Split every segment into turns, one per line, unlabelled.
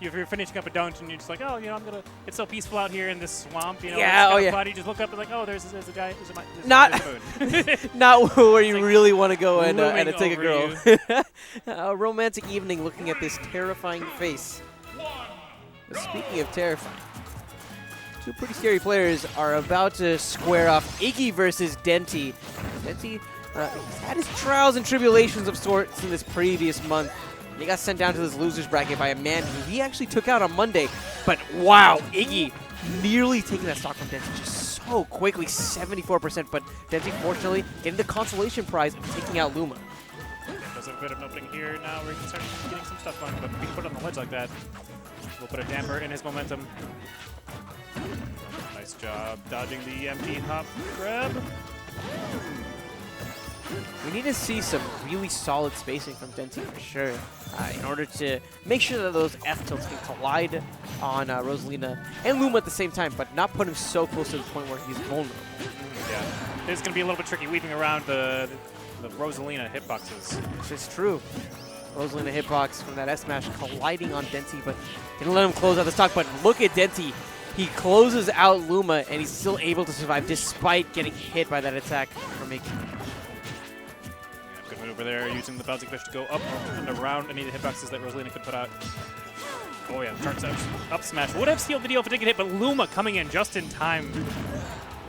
if you're finishing up a dungeon, you're just like, oh, you know, it's so peaceful out here in this swamp, you know.
Yeah,
it's
oh yeah.
Fun. You just look up and like, oh, there's a giant, there's
Not,
a moon.
not where you
like
really want to go and
looming
take a
over
girl. A romantic evening looking at this terrifying face. But speaking of terrifying, two pretty scary players are about to square off. iiGGY versus Denti. Denti he's had his trials and tribulations of sorts in this previous month. He got sent down to this loser's bracket by a man who he actually took out on Monday. But wow, iiGGY nearly taking that stock from Denti just so quickly, 74%. But Denti, fortunately, getting the consolation prize of taking out Luma.
There's a bit of an opening here now where he can start getting some stuff going, but if he can put it on the ledge like that, we'll put a damper in his momentum. Nice job dodging the empty hop grab.
We need to see some really solid spacing from Denti for sure in order to make sure that those F-tilts can collide on Rosalina and Luma at the same time, but not put him so close to the point where he's vulnerable.
Yeah, this is going to be a little bit tricky weaving around the Rosalina hitboxes.
This is true. Rosalina hitbox from that S-smash colliding on Denti, but didn't let him close out the stock. But look at Denti. He closes out Luma, and he's still able to survive despite getting hit by that attack from iiGGY.
Good move over there, using the bouncing fish to go up and around any of the hitboxes that Rosalina could put out. Oh yeah, charts up smash. Would have sealed the deal if it didn't get hit, but Luma coming in just in time.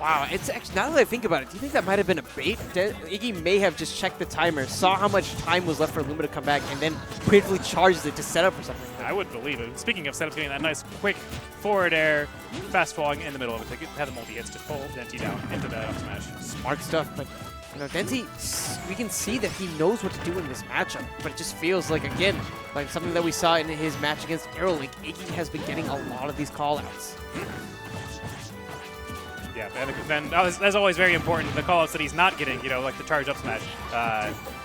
Wow, it's actually, now that I think about it, do you think that might have been a bait? iiGGY may have just checked the timer, saw how much time was left for Luma to come back, and then briefly charged it to set up for something.
I would believe it. Speaking of setups, getting that nice, quick forward air, fast falling in the middle of it. Have the multi-hits, just pull Denti down into that up smash.
Smart stuff, but you know, Denti, we can see that he knows what to do in this matchup, but it just feels like, again, like something that we saw in his match against AeroLink. iiGGY has been getting a lot of these call-outs.
Yeah, and that's always very important. The callouts that he's not getting, you know, like the charge up smash,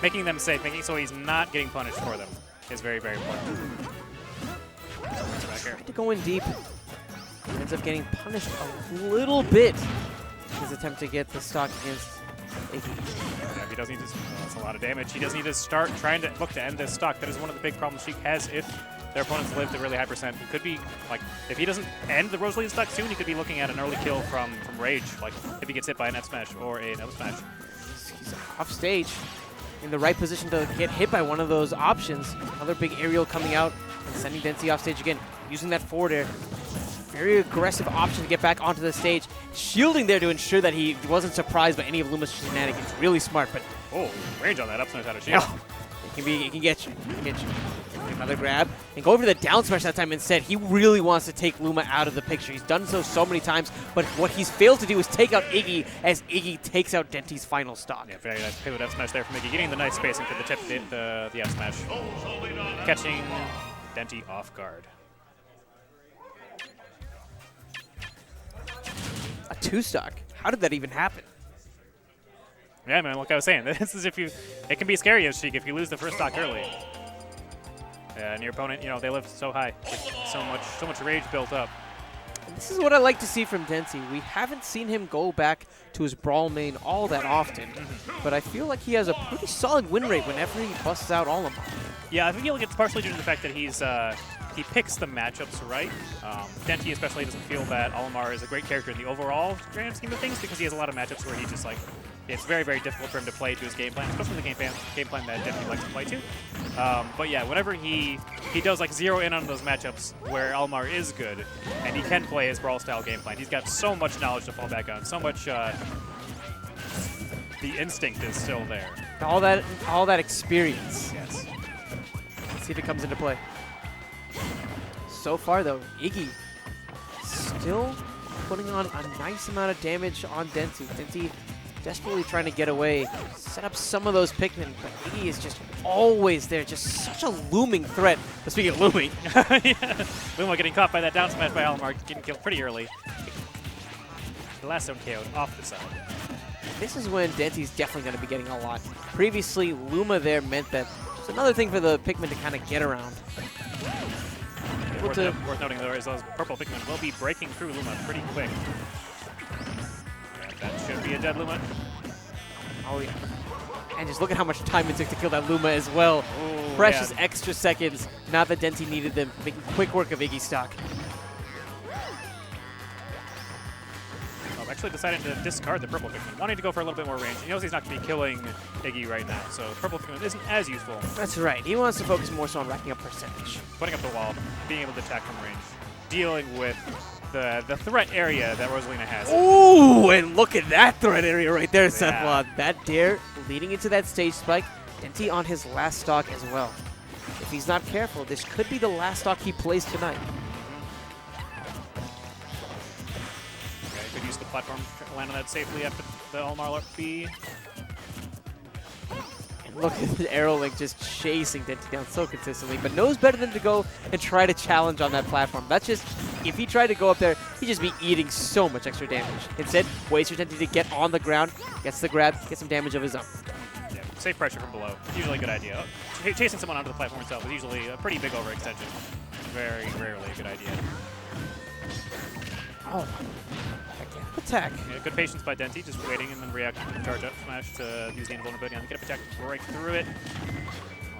making them safe, making so he's not getting punished for them is very, very important. Back here.
Tried to go in deep. Ends up getting punished a little bit. His attempt to get the stock against iiGGY.
Yeah, he does need to. That's a lot of damage. He does need to start trying to look to end this stock. That is one of the big problems Sheik has if their opponents live to really high percent. He could be, like, if he doesn't end the Rosalina stock soon, he could be looking at an early kill from Rage, like if he gets hit by an F smash or an L smash.
He's off stage, in the right position to get hit by one of those options. Another big aerial coming out and sending Denti off stage again, using that forward air. Very aggressive option to get back onto the stage. Shielding there to ensure that he wasn't surprised by any of Luma's shenanigans. Really smart, but
oh, range on that up smash out of shield.
It can get you. It can get you. Another grab and go over to the down smash that time instead. He really wants to take Luma out of the picture. He's done so many times, but what he's failed to do is take out iiGGY as iiGGY takes out Denti's final stock.
Yeah, very nice pivot F smash there from iiGGY, getting the nice spacing for the tip, the F smash, catching Denti off guard.
A 2-stock. How did that even happen?
Yeah, man, like I was saying, this is it can be scary as Sheik if you lose the first stock early. And your opponent, you know, they live so high, so much rage built up.
And this is what I like to see from Denti. We haven't seen him go back to his brawl main all that often, but I feel like he has a pretty solid win rate whenever he busts out Olimar.
Yeah, I feel like it's partially due to the fact that he picks the matchups right. Denti especially doesn't feel that Olimar is a great character in the overall grand scheme of things because he has a lot of matchups where he just like, it's very, very difficult for him to play to his game plan, especially the game plan that Denti likes to play to. But yeah, whenever he does like zero in on those matchups where Olimar is good and he can play his brawl style game plan, he's got so much knowledge to fall back on, so much the instinct is still there.
All that experience.
Yes.
Let's see if it comes into play. So far though, iiGGY still putting on a nice amount of damage on Denti. Denti desperately trying to get away, set up some of those Pikmin, but iiGGY is just always there, just such a looming threat. But speaking of looming,
yeah. Luma getting caught by that down smash by Olimar, getting killed pretty early. The last zone KO'd off the side.
This is when Denti's definitely going to be getting a lot. Previously, Luma there meant that it's another thing for the Pikmin to kind of get around.
Worth noting though is those purple Pikmin will be breaking through Luma pretty quick. That should be a dead Luma.
Oh yeah. And just look at how much time it took to kill that Luma as well.
Ooh,
Precious
yeah.
extra seconds. Not that Denti needed them. Making quick work of iiGGY stock.
Oh, actually decided to discard the purple Pikmin, wanting to go for a little bit more range. He knows he's not going to be killing iiGGY right now, so purple Pikmin isn't as useful.
That's right. He wants to focus more so on racking up percentage.
Putting up the wall, being able to attack from range, dealing with the threat area that Rosalina has.
Ooh, and look at that threat area right there,
Yeah.
Sethwad. That dare leading into that stage spike. Denti on his last stock as well. If he's not careful, this could be the last stock he plays tonight.
Okay, good use of the platform to land on that safely after the Olimar B.
And look at the arrow link just chasing Denti down so consistently, but knows better than to go and try to challenge on that platform. That's just, if he tried to go up there, he'd just be eating so much extra damage. Instead, waits for Denti to get on the ground, gets the grab, gets some damage of his own.
Yeah, safe pressure from below. Usually a good idea. Chasing someone onto the platform itself is usually a pretty big overextension. Very rarely a good idea.
Oh, attack.
Yeah, good patience by Denti, just waiting and then reacting to the charge up smash to use the invulnerability on the get up attack, break through it.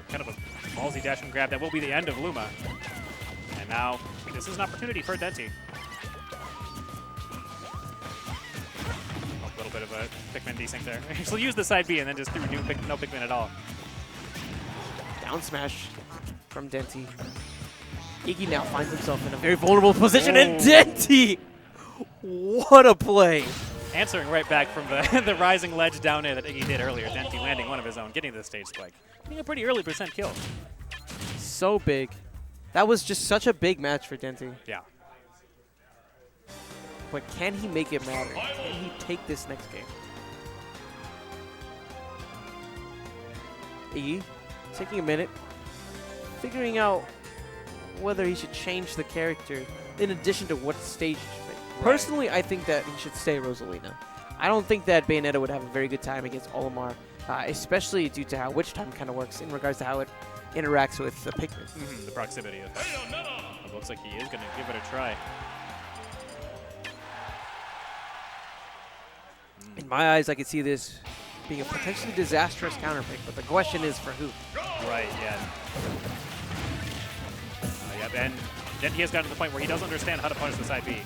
Kind of a ballsy dash and grab that will be the end of Luma. And now this is an opportunity for Denti. A little bit of a Pikmin desync there. He'll use the side B and then just threw no Pikmin at all.
Down smash from Denti. iiGGY now finds himself in a very vulnerable position, and Denti! What a play!
Answering right back from the rising ledge down air that iiGGY did earlier. Denti landing one of his own, getting to the stage spike. Getting a pretty early % kill.
So big. That was just such a big match for Denti.
Yeah.
But can he make it matter? Can he take this next game? iiGGY, taking a minute, figuring out whether he should change the character in addition to what stage he should make.
Right.
Personally, I think that he should stay Rosalina. I don't think that Bayonetta would have a very good time against Olimar, especially due to how Witch Time kind of works in regards to how it interacts with the Pikmin.
The proximity of that. It looks like he is going to give it a try.
In my eyes, I could see this being a potentially disastrous counter pick, but the question is for who?
Right, yeah. Yep, and then he has gotten to the point where he does understand how to punish the side B.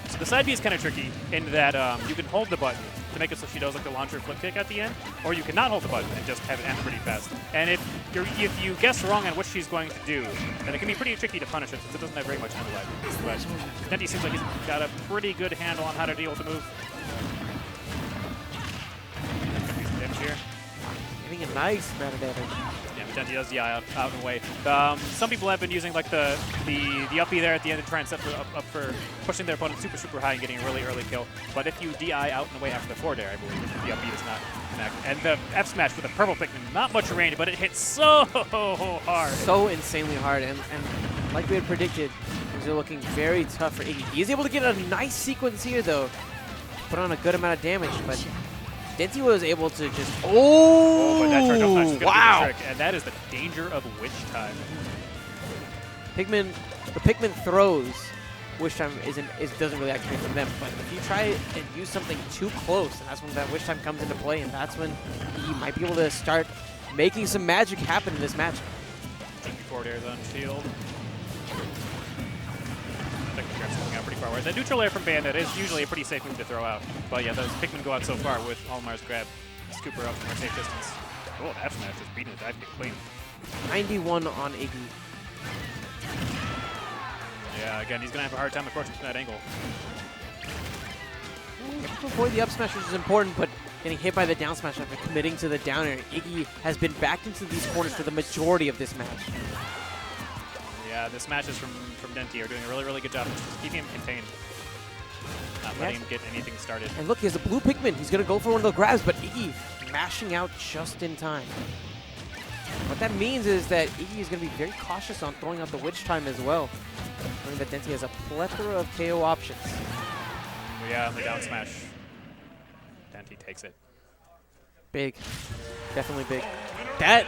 So the side B is kind of tricky in that you can hold the button to make it so she does like the launcher flip kick at the end, or you cannot hold the button and just have it end pretty fast. And if you guess wrong on what she's going to do, then it can be pretty tricky to punish it since it doesn't have very much handle life. But Denti seems like he's got a pretty good handle on how to deal with the move. Here.
Getting a nice amount of damage.
Yeah, but Denti does DI out and away. Some people have been using like the up B there at the end to try and set up for pushing their opponent super high and getting a really early kill. But if you DI out and away after the forward air, I believe the up B does not connect. And the F smash with a purple Pikmin, not much range, but it hits so hard.
So insanely hard, and like we had predicted, things are looking very tough for iiGGY. He is able to get a nice sequence here though, put on a good amount of damage, but Denti was able to just
But that charge up smash is gonna be the trick, and that is the danger of Witch Time.
The Pikmin throws. Witch Time doesn't really activate from them, but if you try and use something too close, and that's when that Witch Time comes into play, and that's when he might be able to start making some magic happen in this match.
Forward air is on shield. Going out pretty far. Whereas that neutral air from Bayonetta is usually a pretty safe move to throw out. But yeah, those Pikmin go out so far with Olimar's grab. Scoop her up from a safe distance. Oh, F smash just beating the dive kick clean.
91 on iiGGY.
Yeah, again, he's going to have a hard time approaching from that angle.
To avoid the up smash, which is important, but getting hit by the down smash after committing to the down air. iiGGY has been backed into these corners for the majority of this match.
Yeah, the smashes from Denti are doing a really good job of just keeping him contained. Not letting him get anything started.
And look, he has a blue Pikmin. He's going to go for one of the grabs, but iiGGY mashing out just in time. What that means is that iiGGY is going to be very cautious on throwing out the Witch Time as well, knowing that Denti has a plethora of KO options.
Yeah, the down smash. Denti takes it.
Big. Definitely big. That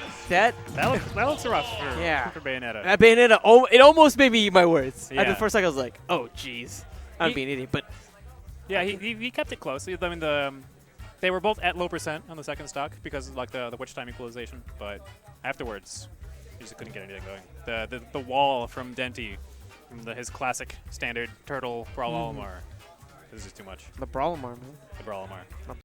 looks rough for,
yeah.
for Bayonetta.
That Bayonetta, it almost made me eat my words.
Yeah.
At the first second, I was like, oh, jeez. I'm being an idiot, but...
Yeah, he kept it close. I mean, the They were both at low percent on the second stock because of like the witch time equalization, but afterwards, he just couldn't get anything going. The wall from Denti, from his classic standard turtle Brawl Olimar, this is just too much.
The Brawlamar, man.
The Brawl Olimar.
Not